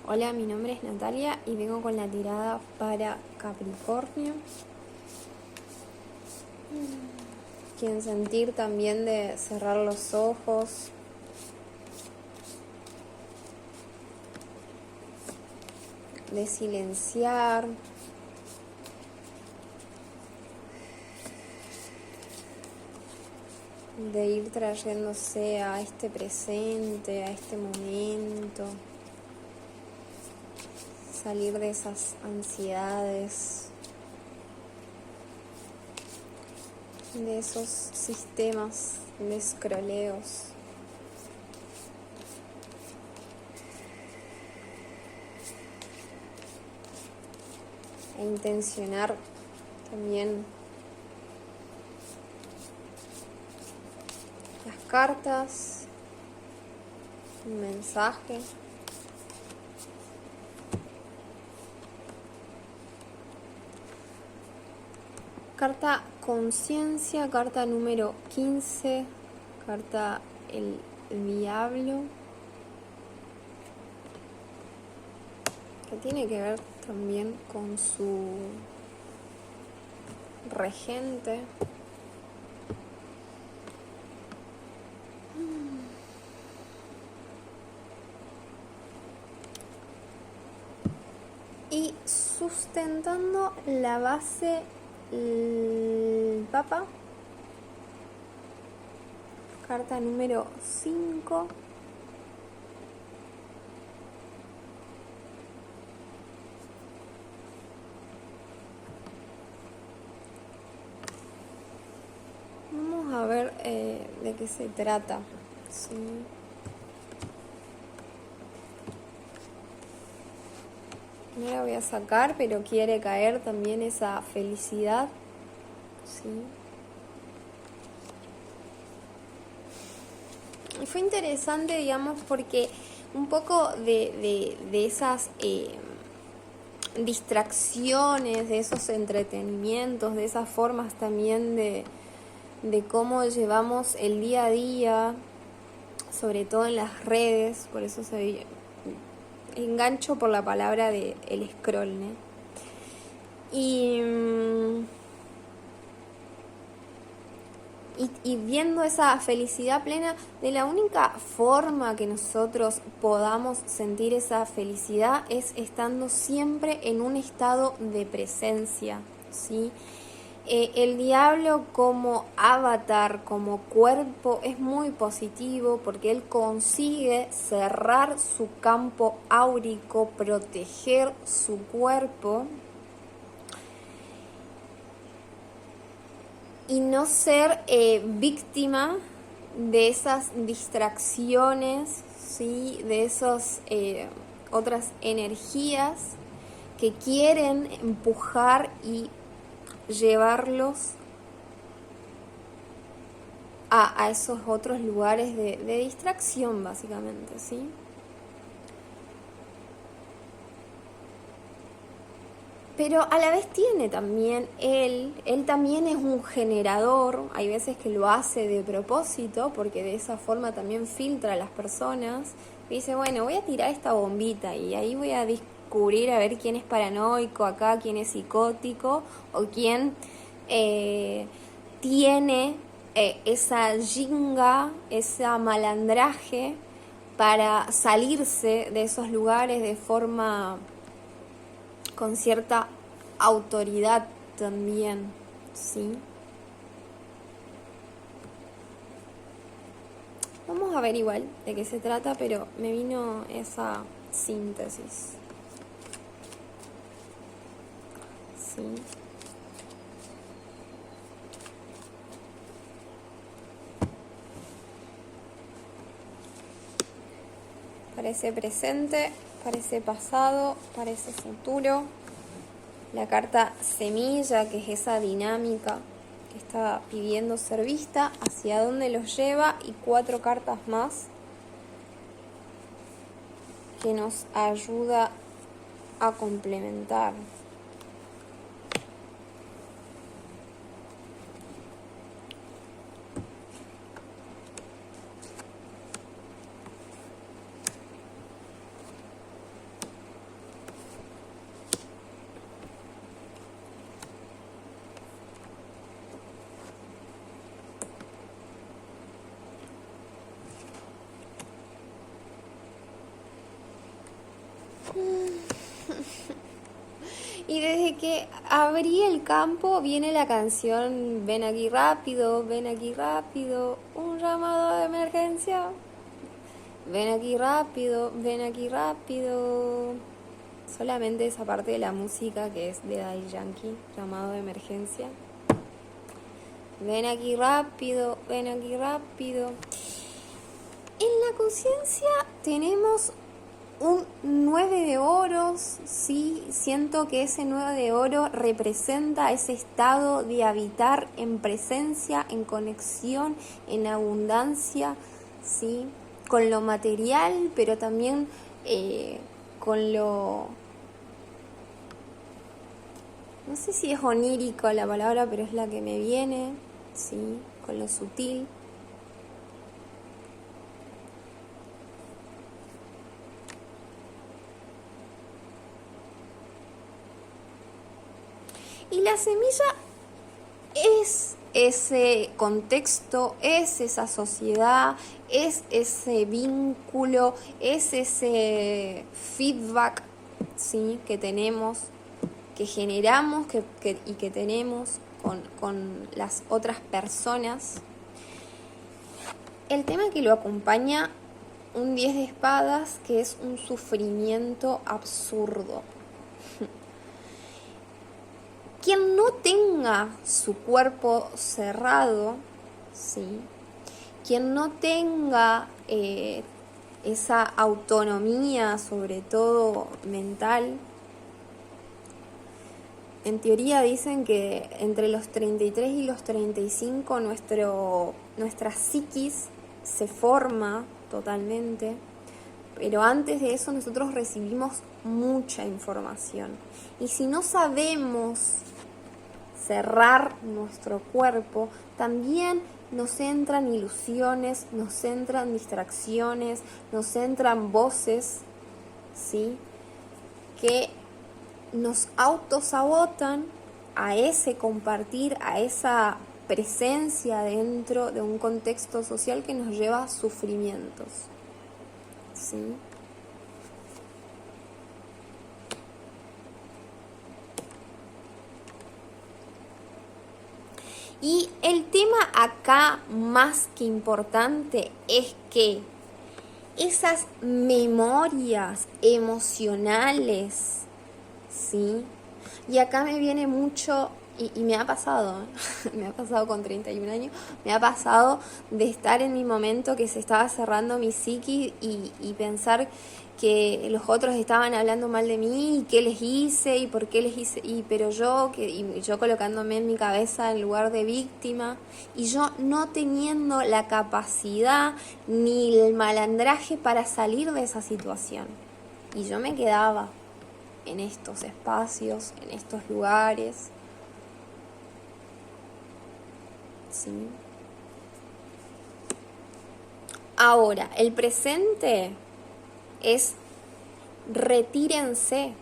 Hola, mi nombre es Natalia y vengo con la tirada para Capricornio. Quieren sentir también de cerrar los ojos. De silenciar. De ir trayéndose a este presente, a este momento. Salir de esas ansiedades, de esos sistemas de scrolleos. E intencionar también las cartas, un mensaje. Carta Conciencia, carta número 15, carta el Diablo, que tiene que ver también con su regente. Y sustentando la base, el Papa, carta número 5. Vamos a ver de qué se trata. ¿Sí? No la voy a sacar, pero quiere caer también esa felicidad. ¿Sí? Y fue interesante, digamos, porque un poco de esas distracciones, de esos entretenimientos, de esas formas también de cómo llevamos el día a día, sobre todo en las redes, por eso se engancho por la palabra de el scroll, ¿no? Y viendo esa felicidad plena, de la única forma que nosotros podamos sentir esa felicidad es estando siempre en un estado de presencia, ¿sí? El diablo como avatar, como cuerpo, es muy positivo porque él consigue cerrar su campo áurico, proteger su cuerpo y no ser víctima de esas distracciones, ¿sí? De esas otras energías que quieren empujar y llevarlos a esos otros lugares de distracción, básicamente, ¿sí? Pero a la vez tiene también él también es un generador, hay veces que lo hace de propósito, porque de esa forma también filtra a las personas, y dice, bueno, voy a tirar esta bombita y ahí voy a descubrir a ver quién es paranoico acá, quién es psicótico, o quién tiene esa yinga, ese malandraje para salirse de esos lugares de forma con cierta autoridad también, ¿sí? Vamos a ver igual de qué se trata, pero me vino esa síntesis. ¿Sí? Parece presente, parece pasado, parece futuro. La carta semilla, que es esa dinámica que está pidiendo ser vista, hacia dónde los lleva, y 4 cartas más que nos ayuda a complementar. Y desde que abrí el campo viene la canción ven aquí rápido, un llamado de emergencia. Ven aquí rápido. Solamente esa parte de la música que es de Daddy Yankee, llamado de emergencia. Ven aquí rápido, ven aquí rápido. En la conciencia tenemos un 9 de oros, sí, siento que ese 9 de oro representa ese estado de habitar en presencia, en conexión, en abundancia, sí, con lo material, pero también con lo, no sé si es onírico la palabra, pero es la que me viene, sí, con lo sutil. Y la semilla es ese contexto, es esa sociedad, es ese vínculo, es ese feedback, ¿sí?, que tenemos, que generamos y que tenemos con las otras personas. El tema que lo acompaña un 10 de espadas, que es un sufrimiento absurdo. Quien no tenga su cuerpo cerrado, ¿sí?, quien no tenga esa autonomía, sobre todo mental, en teoría dicen que entre los 33 y los 35 nuestra psiquis se forma totalmente, pero antes de eso nosotros recibimos mucha información. Y si no sabemos cerrar nuestro cuerpo, también nos entran ilusiones, nos entran distracciones, nos entran voces, ¿sí?, que nos autosabotan a ese compartir, a esa presencia dentro de un contexto social que nos lleva a sufrimientos, ¿sí? Y el tema acá más que importante es que esas memorias emocionales, ¿sí? Y acá me viene mucho, y me ha pasado, me ha pasado con 31 años, me ha pasado de estar en mi momento que se estaba cerrando mi psiquis y pensar que los otros estaban hablando mal de mí y qué les hice y por qué les hice, pero yo colocándome en mi cabeza en lugar de víctima y yo no teniendo la capacidad ni el malandraje para salir de esa situación. Y yo me quedaba en estos espacios, en estos lugares, ¿sí? Ahora, el presente es retírense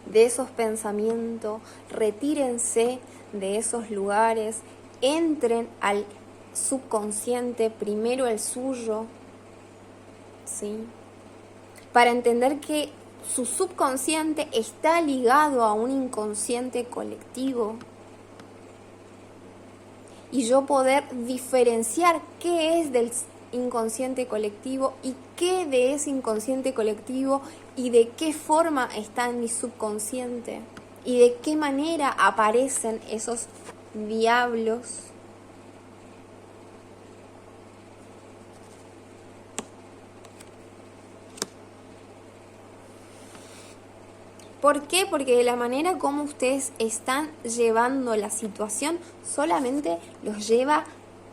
de esos pensamientos, retírense de esos lugares, entren al subconsciente, primero el suyo, ¿sí?, para entender que su subconsciente está ligado a un inconsciente colectivo y yo poder diferenciar qué es del inconsciente colectivo y qué de ese inconsciente colectivo y de qué forma está en mi subconsciente y de qué manera aparecen esos diablos. ¿Por qué? Porque de la manera como ustedes están llevando la situación solamente los lleva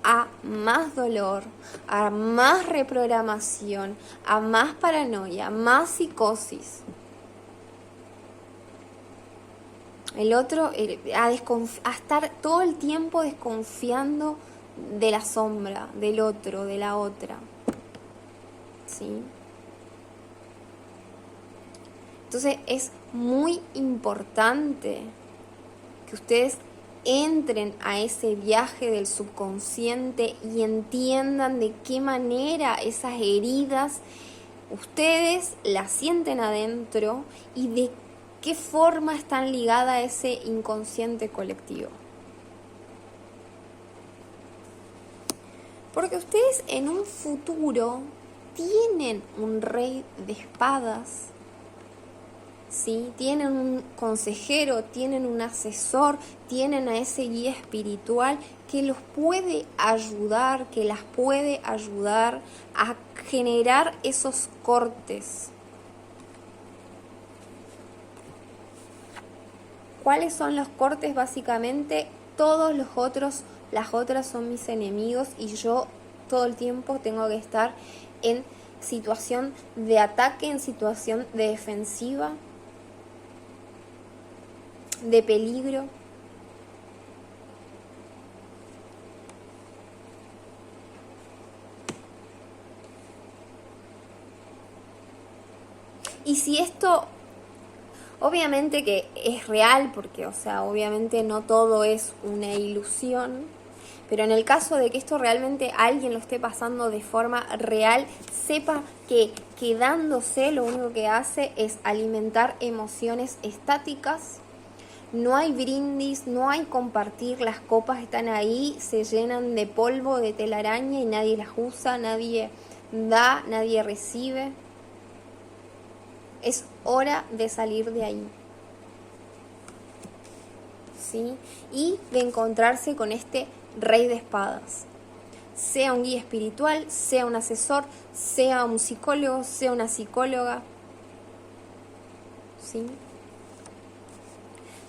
a más dolor, a más reprogramación, a más paranoia, más psicosis. El otro, a estar todo el tiempo desconfiando de la sombra, del otro, de la otra. ¿Sí? Entonces es muy importante que ustedes entren a ese viaje del subconsciente y entiendan de qué manera esas heridas ustedes la sienten adentro y de qué forma están ligada a ese inconsciente colectivo. Porque ustedes en un futuro tienen un rey de espadas, ¿sí? Tienen un consejero, tienen un asesor, tienen a ese guía espiritual que los puede ayudar, que las puede ayudar a generar esos cortes. ¿Cuáles son los cortes? Básicamente, todos las otras son mis enemigos y yo todo el tiempo tengo que estar en situación de ataque, en situación de defensiva, de peligro. Y si esto, obviamente que es real, porque, o sea, obviamente no todo es una ilusión, pero en el caso de que esto realmente alguien lo esté pasando de forma real, sepa que quedándose lo único que hace es alimentar emociones estáticas. No hay brindis, no hay compartir, las copas están ahí, se llenan de polvo, de telaraña y nadie las usa, nadie da, nadie recibe. Es hora de salir de ahí, ¿sí? Y de encontrarse con este rey de espadas. Sea un guía espiritual, sea un asesor, sea un psicólogo, sea una psicóloga, ¿sí?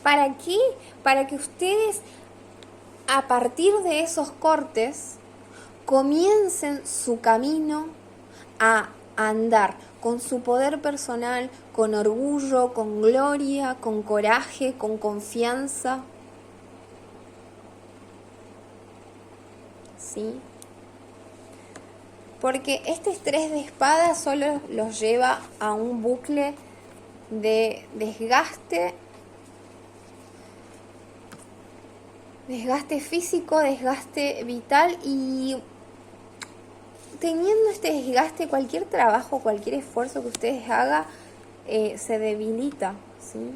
¿Para qué? Para que ustedes, a partir de esos cortes, comiencen su camino a andar con su poder personal, con orgullo, con gloria, con coraje, con confianza. ¿Sí? Porque este estrés de espada solo los lleva a un bucle de desgaste físico, desgaste vital, y teniendo este desgaste, cualquier trabajo, cualquier esfuerzo que ustedes hagan se debilita, ¿sí?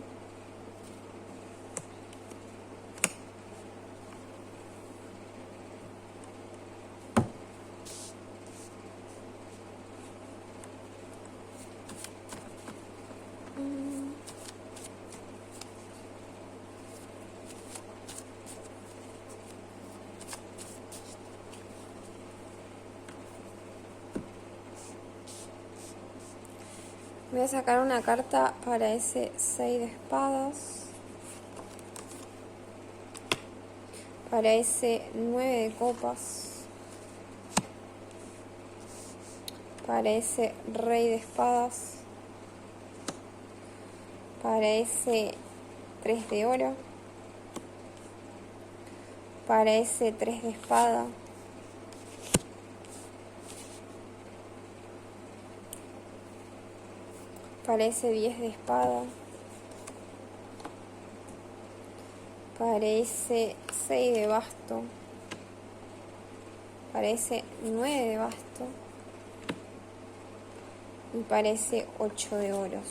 Voy a sacar una carta para ese 6 de espadas, para ese 9 de copas, para ese rey de espadas, para ese 3 de oro, para ese 3 de espada, para ese 10 de espada, para ese 6 de basto, para ese 9 de basto y para ese 8 de oros.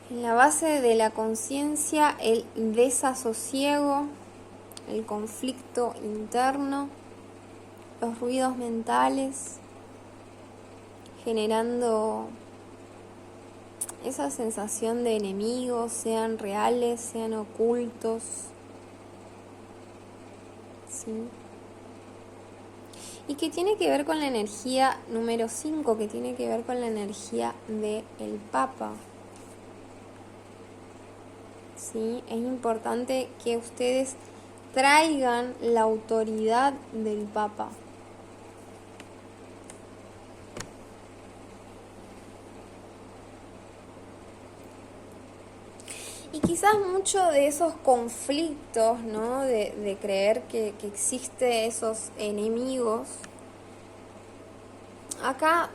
En la base de la conciencia, el desasosiego, el conflicto interno, los ruidos mentales, generando esa sensación de enemigos, sean reales, sean ocultos, ¿sí? Y que tiene que ver con la energía número 5, que tiene que ver con la energía del Papa. ¿Sí? Es importante que ustedes traigan la autoridad del Papa. Y quizás mucho de esos conflictos, ¿no? de creer que existen esos enemigos, acá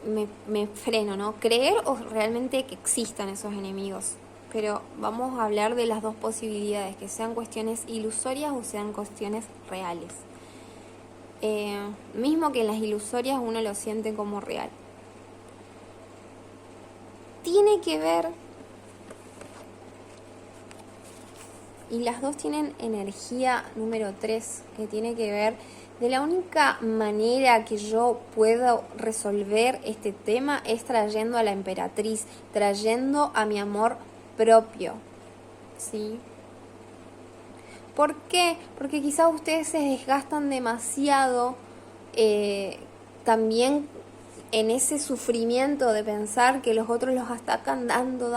me freno, ¿no? Creer o realmente que existan esos enemigos. Pero vamos a hablar de las dos posibilidades, que sean cuestiones ilusorias o sean cuestiones reales. Mismo que en las ilusorias uno lo siente como real. Tiene que ver, y las dos tienen energía número 3, que tiene que ver de la única manera que yo puedo resolver este tema es trayendo a la emperatriz, trayendo a mi amor propio, ¿sí? ¿Por qué? Porque quizás ustedes se desgastan demasiado también en ese sufrimiento de pensar que los otros los atacan dando,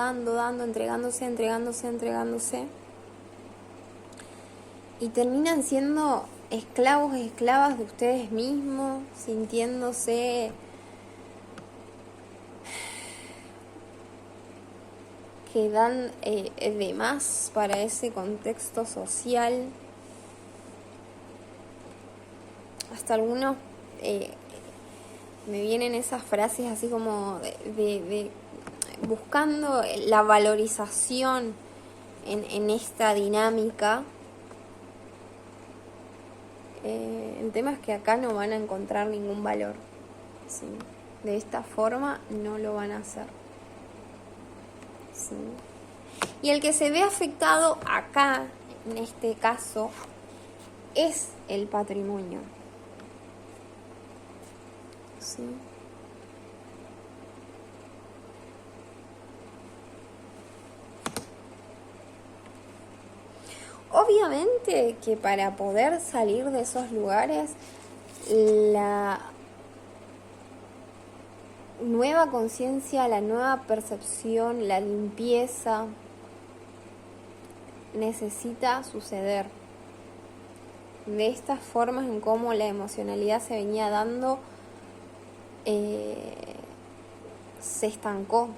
entregándose. Y terminan siendo esclavos e esclavas de ustedes mismos, sintiéndose que dan de más para ese contexto social. Hasta algunos me vienen esas frases así como de buscando la valorización en esta dinámica. El tema es que acá no van a encontrar ningún valor, ¿sí? De esta forma no lo van a hacer, ¿sí? Y el que se ve afectado acá, en este caso, es el patrimonio, ¿sí? Obviamente que para poder salir de esos lugares, la nueva conciencia, la nueva percepción, la limpieza necesita suceder. De estas formas en cómo la emocionalidad se venía dando, se estancó.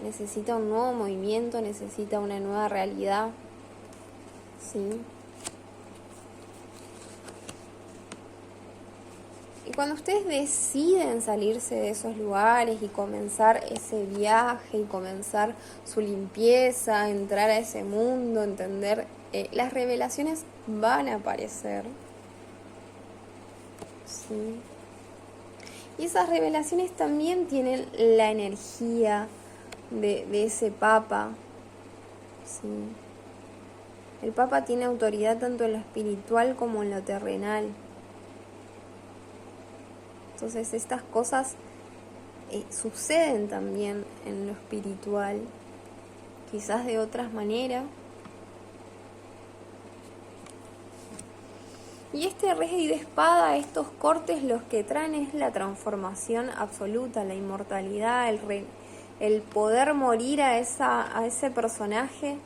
Necesita un nuevo movimiento, necesita una nueva realidad. ¿Sí? Y cuando ustedes deciden salirse de esos lugares y comenzar ese viaje y comenzar su limpieza, entrar a ese mundo, entender, las revelaciones van a aparecer. ¿Sí? Y esas revelaciones también tienen la energía de ese Papa. ¿Sí? El Papa tiene autoridad tanto en lo espiritual como en lo terrenal. Entonces estas cosas suceden también en lo espiritual, quizás de otras maneras. Y este rey de espada, estos cortes, los que traen es la transformación absoluta, la inmortalidad, el poder morir a ese personaje,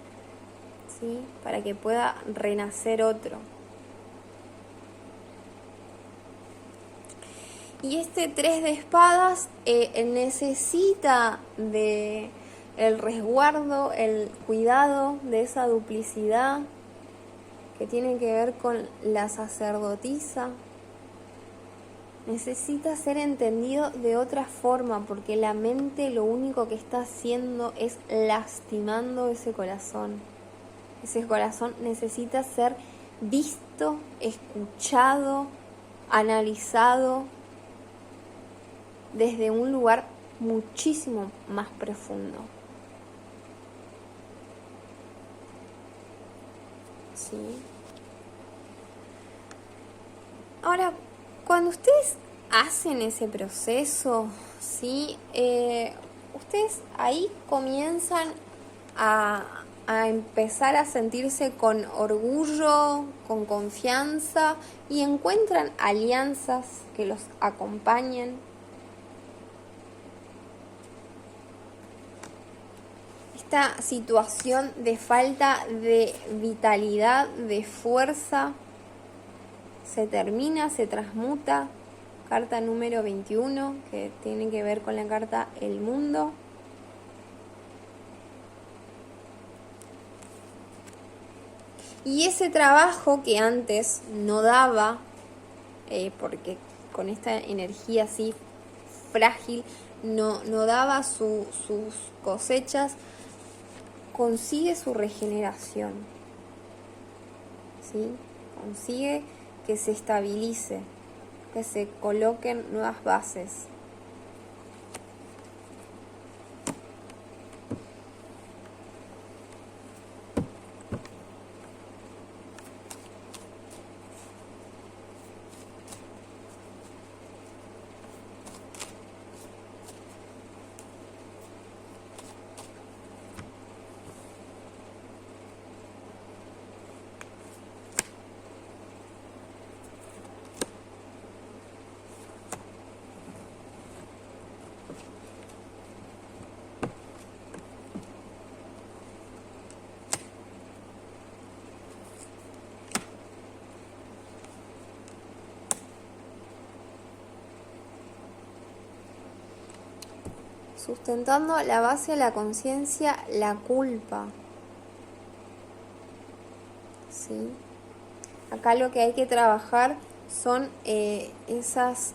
¿sí? Para que pueda renacer otro. Y este 3 de espadas necesita de el resguardo, el cuidado de esa duplicidad que tiene que ver con la sacerdotisa. Necesita ser entendido de otra forma, porque la mente lo único que está haciendo es lastimando ese corazón. Ese corazón necesita ser visto, escuchado, analizado desde un lugar muchísimo más profundo. ¿Sí? Ahora, cuando ustedes hacen ese proceso, ¿sí? Ustedes ahí comienzan a empezar a sentirse con orgullo, con confianza, y encuentran alianzas que los acompañen. Esta situación de falta de vitalidad, de fuerza, se termina, se transmuta. Carta número 21, que tiene que ver con la carta El Mundo. Y ese trabajo que antes no daba, porque con esta energía así frágil no daba sus cosechas, consigue su regeneración, ¿sí? Consigue que se estabilice, que se coloquen nuevas bases. Sustentando la base de la conciencia, la culpa. ¿Sí? Acá lo que hay que trabajar son esas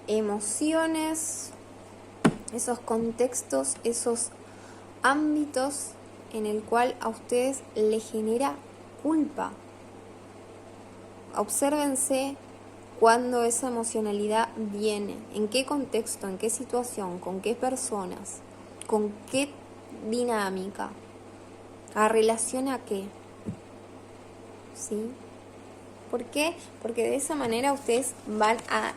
emociones, esos contextos, esos ámbitos en el cual a ustedes les genera culpa. Obsérvense cuando esa emocionalidad viene, en qué contexto, en qué situación, con qué personas, con qué dinámica, a relación a qué, ¿sí? ¿Por qué? Porque de esa manera ustedes van a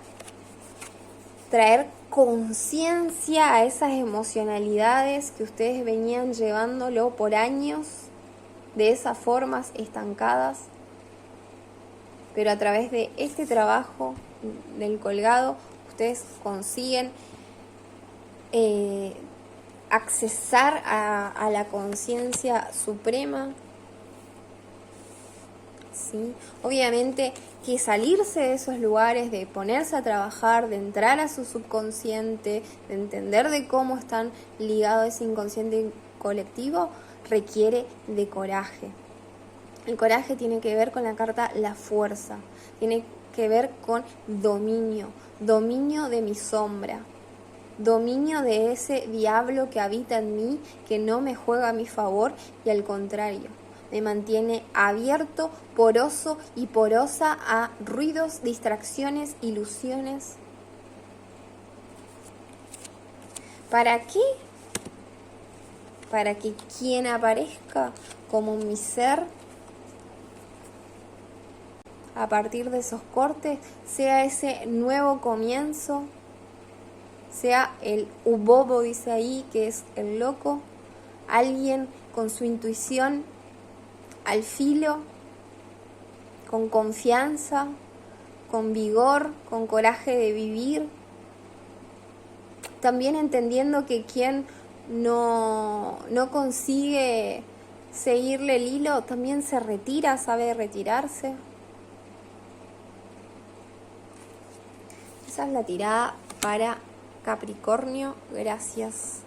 traer conciencia a esas emocionalidades que ustedes venían llevándolo por años, de esas formas estancadas. Pero a través de este trabajo del colgado, ustedes consiguen accesar a la conciencia suprema, ¿sí? Obviamente que salirse de esos lugares, de ponerse a trabajar, de entrar a su subconsciente, de entender de cómo están ligados ese inconsciente colectivo, requiere de coraje. El coraje tiene que ver con la carta la fuerza, tiene que ver con dominio, dominio de mi sombra, dominio de ese diablo que habita en mí, que no me juega a mi favor y al contrario, me mantiene abierto, poroso y porosa a ruidos, distracciones, ilusiones. ¿Para qué? Para que quien aparezca como mi ser a partir de esos cortes sea ese nuevo comienzo, sea el ubobo, dice ahí, que es el loco, alguien con su intuición al filo, con confianza, con vigor, con coraje de vivir, también entendiendo que quien no consigue seguirle el hilo también se retira, sabe retirarse. Esa es la tirada para Capricornio. Gracias.